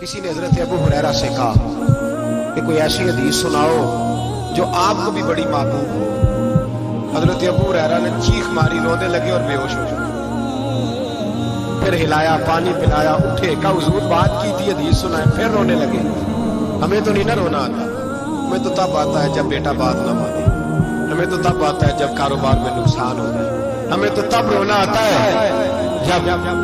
کسی نے حضرت ابو ہریرہ سے کہا کہ کوئی ایسی حدیث سناؤ جو آپ کو بھی بڑی محبوب ہو۔ حضرت ابو ہریرہ نے چیخ ماری، رونے لگے اور بے ہوش ہو گئے۔ پھر ہلایا، پانی پلایا، اٹھے، کہا حضور بات کی تھی، حدیث سنائے، پھر رونے لگے۔ ہمیں تو نہیں نہ رونا آتا، ہمیں تو تب آتا ہے جب بیٹا بات نہ مانے، ہمیں تو تب آتا ہے جب کاروبار میں نقصان ہو جائے، ہمیں تو تب رونا آتا ہے جب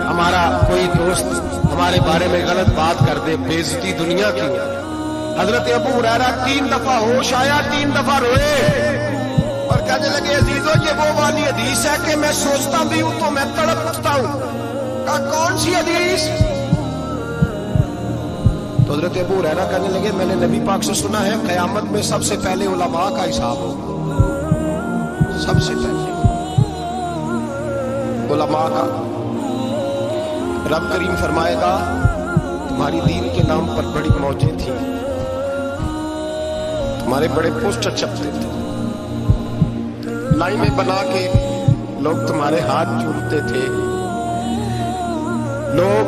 ہمارا کوئی دوست ہمارے بارے میں غلط بات کر دے، بے عزتی دنیا کی۔ حضرت ابو ہریرہ 3 دفعہ ہوش آیا، 3 دفعہ روئے اور کہنے لگے عزیزو یہ وہ والی حدیث ہے کہ میں سوچتا بھی ہوں تو میں تڑپ اٹھتا ہوں۔ کہا کون سی حدیث؟ تو حضرت ابو ہریرہ کہنے لگے میں نے نبی پاک سے سنا ہے قیامت میں سب سے پہلے علماء کا حساب ہوگا، سب سے پہلے علماء کا۔ رب کریم فرمائے گا تمہاری دین کے نام پر بڑی موجیں تھیں، تمہارے بڑے پوسٹر چھپتے تھے، لائنیں بنا کے لوگ تمہارے ہاتھ چومتے تھے، لوگ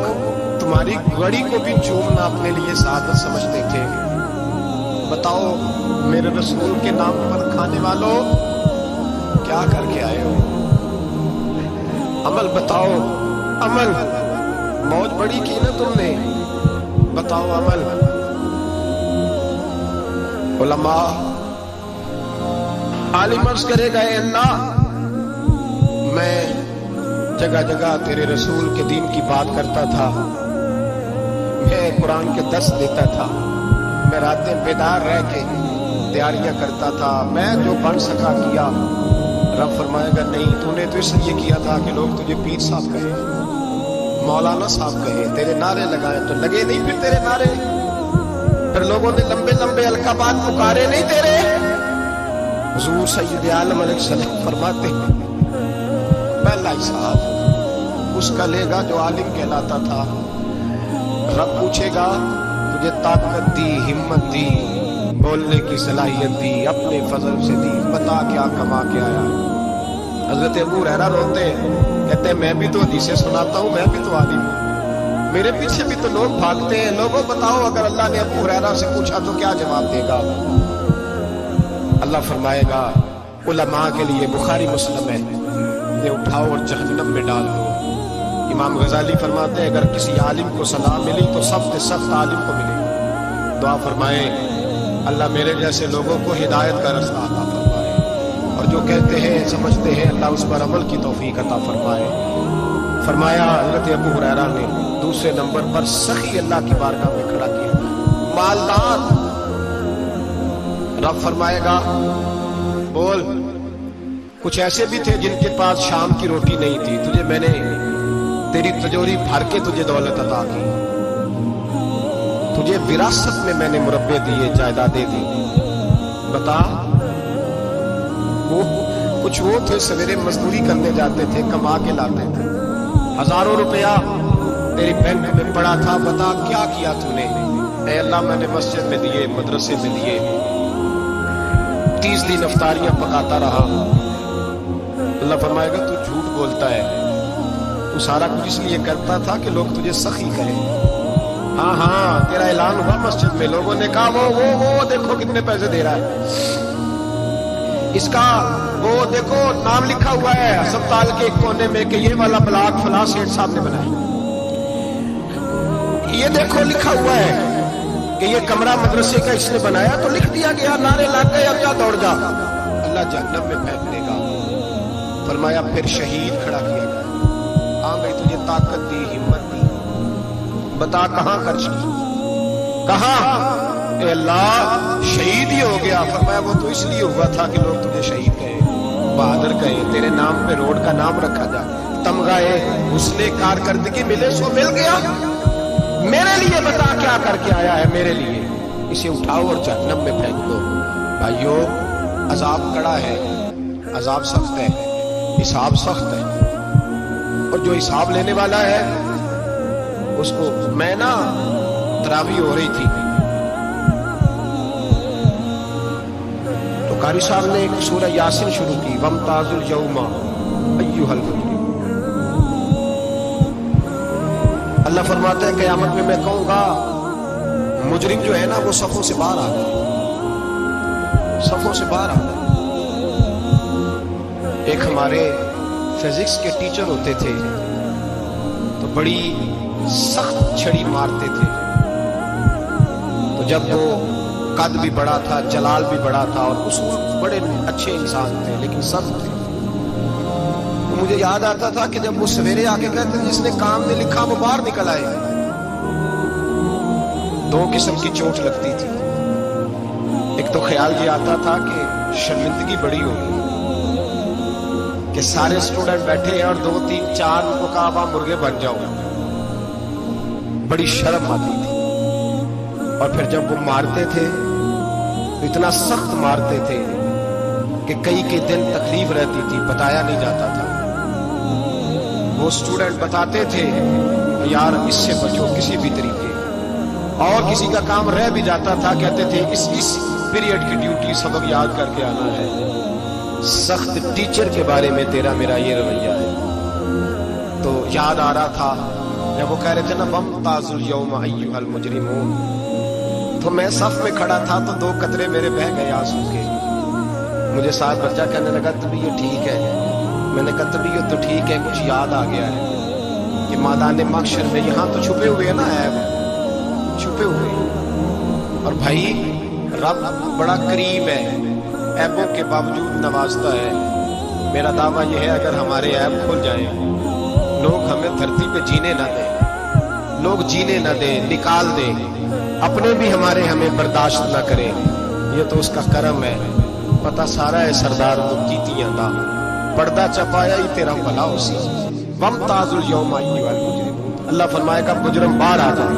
تمہاری گھڑی کو بھی چومنا اپنے لیے سعادت سمجھتے تھے۔ بتاؤ میرے رسول کے نام پر کھانے والوں کیا کر کے آئے ہو؟ عمل بتاؤ، عمل۔ موج بڑی کی نا تم نے، بتاؤ عمل۔ علماء عالم عرض کرے گا اے اللہ میں جگہ جگہ تیرے رسول کے دین کی بات کرتا تھا، میں قرآن کے درس دیتا تھا، میں راتیں بیدار رہ کے تیاریاں کرتا تھا، میں جو بن سکا کیا۔ رب فرمائے گا نہیں، تو نے تو اس لیے کیا تھا کہ لوگ تجھے پیر صاحب کہیں، مولانا صاحب کہیں، تیرے نعرے لگائیں تو لگے نہیں پھر تیرے نعرے، پھر لوگوں نے لمبے لمبے القابات پکارے نہیں تیرے۔ حضور سید عالم علیہ السلام فرماتے ہیں پہلا حساب اس کا لے گا جو عالم کہلاتا تھا۔ رب پوچھے گا تجھے طاقت دی، ہمت دی، بولنے کی صلاحیت دی، اپنے فضل سے دی، بتا کیا کما کے آیا۔ حضرت ابو ہریرہ روتے ہیں، کہتے ہیں میں بھی تو حدیثیں سناتا ہوں، میں بھی تو عالم ہوں، میرے پیچھے بھی تو لوگ بھاگتے ہیں۔ لوگوں بتاؤ اگر اللہ نے ابو ہریرہ سے پوچھا تو کیا جواب دے گا؟ اللہ فرمائے گا علماء کے لیے بخاری مسلم ہے، انہیں اٹھاؤ اور جہنم میں ڈال دو۔ امام غزالی فرماتے ہیں اگر کسی عالم کو سزا ملی تو سب سے سخت عالم کو ملے۔ دعا فرمائے اللہ میرے جیسے لوگوں کو ہدایت کا رستہ عطا فرمائے، اور جو کہتے ہیں سمجھتے ہیں اللہ اس پر عمل کی توفیق عطا فرمائے۔ فرمایا حضرت ابو ہریرہ نے دوسرے نمبر پر سخی اللہ کی بارگاہ میں کھڑا کیا، مالدار۔ رب فرمائے گا بول، کچھ ایسے بھی تھے جن کے پاس شام کی روٹی نہیں تھی، تجھے میں نے تیری تجوری بھر کے تجھے دولت عطا کی، تجھے وراثت میں میں نے مربے دیے، جائیدادیں دی۔ بتا وہ کچھ وہ تھے سویرے مزدوری کرنے جاتے تھے، کما کے لاتے تھے، ہزاروں روپیہ تیری بینک میں پڑا تھا، بتا کیا کیا تو نے؟ اے اللہ میں نے مسجد میں دیے، مدرسے میں دیے، 30 دن افطاریاں پکاتا رہا۔ اللہ فرمائے گا تو جھوٹ بولتا ہے، تو سارا کچھ اس لیے کرتا تھا کہ لوگ تجھے سخی کہیں۔ ہاں ہاں تیرا اعلان ہوا مسجد میں، لوگوں نے کہا وہ دیکھو کتنے پیسے دے رہا ہے، اس کا وہ دیکھو نام لکھا ہوا ہے ہسپتال کے ایک کونے میں کہ یہ والا بلاک فلاں سیٹھ صاحب نے بنایا، یہ دیکھو لکھا ہوا ہے کہ یہ کمرہ مدرسے کا اس نے بنایا، تو لکھ دیا گیا، نعرے لگ گئے، اب جا دوڑ جا۔ اللہ جہنم میں پھینک دے گا۔ فرمایا پھر شہید کھڑا کیا گیا، ہاں بھائی تجھے طاقت دی، ہمت دی، بتا کہاں خرچ کی؟ کہاں؟ اے اللہ شہید ہی ہو گیا۔ فرمایا وہ تو اس لیے ہوا تھا کہ لوگ تجھے شہید کہیں، بہادر کہیں، تیرے نام پہ روڈ کا نام رکھا جائے، تمغہ حسن کارکردگی ملے سو مل گیا۔ میرے لیے بتا کیا کر کے آیا ہے میرے لیے؟ اسے اٹھاؤ اور جہنم میں پھینک دو۔ بھائیو عذاب کڑا ہے، عذاب سخت ہے، حساب سخت ہے، اور جو حساب لینے والا ہے اس کو میں نا تراویح ہو رہی تھی تو قاری صاحب نے ایک سورہ یاسین شروع کی، وَامْتَازُ الْيَوْمَ أَيُّهَا الْمُجْرِمُونَ۔ اللہ فرماتے ہیں قیامت میں کہوں گا मुजरिम जो है ना वो सफों से बाहर आ गए, सफों से बाहर आ गए। एक हमारे फिजिक्स के टीचर होते थे तो बड़ी सख्त छड़ी मारते थे, तो जब वो कद भी बड़ा था, जलाल भी बड़ा था और उसूल बड़े अच्छे इंसान थे लेकिन सख्त थे, तो मुझे याद आता था कि जब वो सवेरे आके कहते थे जिसने काम नहीं लिखा वो बाहर निकल आए। दो किस्म की चोट लगती थी, एक तो ख्याल ये आता था कि शर्मिंदगी बड़ी होगी कि सारे स्टूडेंट बैठे हैं और 2 3 4 को कहा आप मुर्गे बन जाओ, बड़ी शर्म आती थी। और फिर जब वो मारते थे तो इतना सख्त मारते थे कि कई के दिन तकलीफ रहती थी, बताया नहीं जाता था। वो स्टूडेंट बताते थे यार इससे बचो किसी भी तरीके, और किसी का काम रह भी जाता था, कहते थे इस पीरियड की ड्यूटी सबक याद करके आना है। सख्त टीचर के बारे में तेरा मेरा ये रवैया है। तो याद आ रहा था जब वो कह रहे थे ना वमताजुल यौम अय्युहल मुजरिमून, तो मैं सफ में खड़ा था तो 2 कतरे मेरे बह गए आंसू के। मुझे साथ बच्चा कहने लगा तबीयत ठीक है, मैंने कहा तबीयत तो ठीक है, कुछ याद आ गया है कि मैदान महशर में यहाँ तो छुपे हुए हैं ना ऐब, छुपे हुए। और भाई रब बड़ा करीम है, ऐबों के बावजूद नवाजता है। मेरा दावा यह है अगर हमारे ऐब खुल जाएं, लोग हमें धरती पे जीने ना दें, लोग जीने ना दें, निकाल दें, अपने भी हमारे हमें बर्दाश्त ना करें, ये तो उसका करम है। पता सारा है सरदार वो कीतियां दा पर्दा चपाया ही तेरा भला उसी वमताजुल यौम अय्युहल मुजरिमून। अल्लाह फरमाएगा मुजरिम बाहर आ जाए।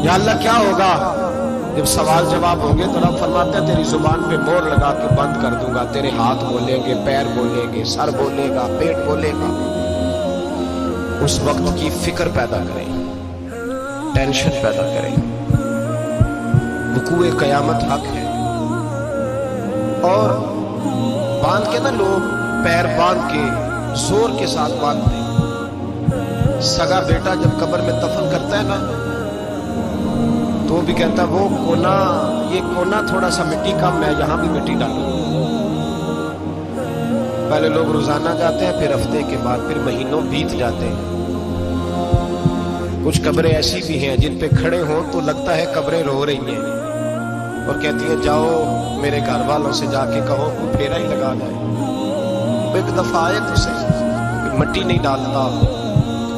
या अल्लाह क्या होगा जब सवाल जवाब होंगे तो रब फरमाते हैं तेरी जुबान पे मोहर लगा के बंद कर दूंगा, तेरे हाथ बोलेंगे, पैर बोलेंगे, सर बोलेगा, पेट बोलेगा। उस वक्त की फिक्र पैदा करें, टेंशन पैदा करें। वकूए कयामत हक है। और बांध के ना लोग पैर बांध के जोर के साथ बांधते हैं। सगा बेटा जब कब्र में दफन करता है ना तो भी कहता वो कोना, ये कोना थोड़ा सा मिट्टी कम है, यहां भी मिट्टी डालो। पहले लोग रोजाना जाते हैं, फिर हफ्ते के बाद, फिर महीनों बीत जाते हैं। कुछ कब्रें ऐसी भी हैं जिन पे खड़े हों तो लगता है कब्रें रो रही हैं और कहती हैं जाओ मेरे घर वालों से जाके कहो कोई फेरा ही लगा जाए। एक दफा आए तो सही, मिट्टी नहीं डालता।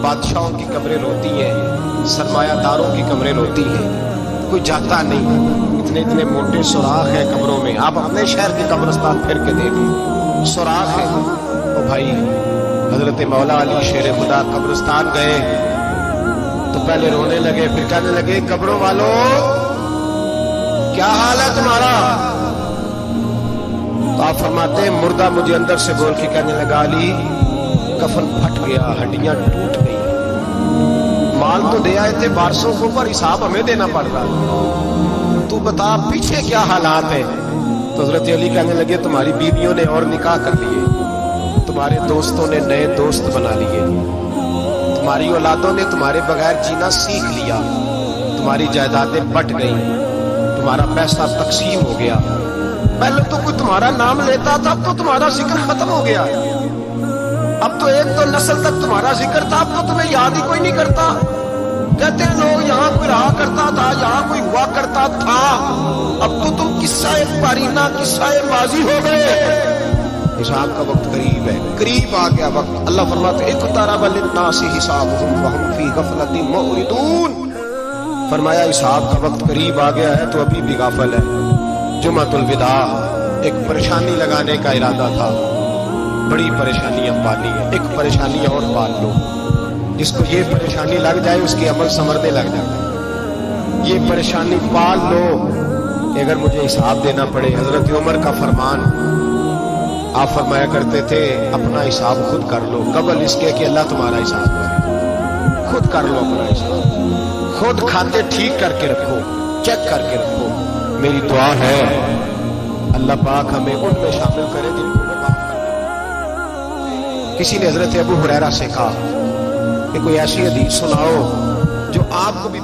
बादशाहों की कब्रें रोती हैं, सरमायादारों की कब्रें रोती हैं, कोई जाता नहीं। इतने इतने मोटे सुराख हैं कब्रों में, आप अपने शहर के कब्रिस्तान फिर के देखिए, सुराख है। ओ भाई हजरत मौला अली शेर खुदा कब्रिस्तान गए तो पहले रोने लगे, फिर कहने लगे कब्रों वालों क्या हाल है तुम्हारा? तो आप फरमाते हैं मुर्दा मुझे अंदर से बोल के कहने लगा अली कफन फट गया, हड्डियां टूट गई, माल तो दे आए थे वारसों को पर हिसाब हमें देना पड़ रहा, तू बता पीछे क्या हालात है? तो हजरत अली कहने लगे तुम्हारी बीवियों ने और निकाह कर लिए, तुम्हारे दोस्तों ने नए दोस्त बना लिए, तुम्हारी औलादों ने तुम्हारे बगैर जीना सीख लिया, तुम्हारी जायदादें बट गई, तुम्हारा पैसा तकसीम हो गया। पहले तो कोई तुम्हारा नाम लेता था, अब तो तुम्हारा जिक्र खत्म हो गया। अब तो एक तो नस्ल तक तुम्हारा जिक्र था, अब तो तुम्हें याद ही कोई नहीं करता। कहते हैं लोग यहाँ कोई रहा करता था, यहाँ कोई हुआ करता था, अब तो तुम किस्सा पारीना, किस्सा माजी हो गए। हिसाब का वक्त करीब है, करीब आ गया वक्त। अल्लाह फरमाते इक़्तरब लिन्नासि हिसाबुहुम वहुम फी गफलतिन मुअरिदून। फरमाया हिसाब का वक्त करीब आ गया है तो अभी भी गाफल है। जुमातुल विदा एक परेशानी लगाने का इरादा था, बड़ी परेशानियां पाली है, एक परेशानी और पाल लो। जिसको ये परेशानी लग जाए उसकी अमल संवरने लग जाता है। ये परेशानी पाल लो अगर मुझे हिसाब देना पड़े। हजरत उमर का फरमान, आप फरमाया करते थे अपना हिसाब खुद कर लो, कबल इसके कि अल्लाह तुम्हारा हिसाब करे। खुद कर लो अपना हिसाब, खुद खाते ठीक करके रखो, चेक करके रखो। मेरी दुआ है अल्लाह पाक हमें उनमें शामिल करे जिनको वो माफ कर दे। किसी ने हजरत अबू हुरैरा से कहा कि कोई ऐसी हदीस सुनाओ जो आपको भी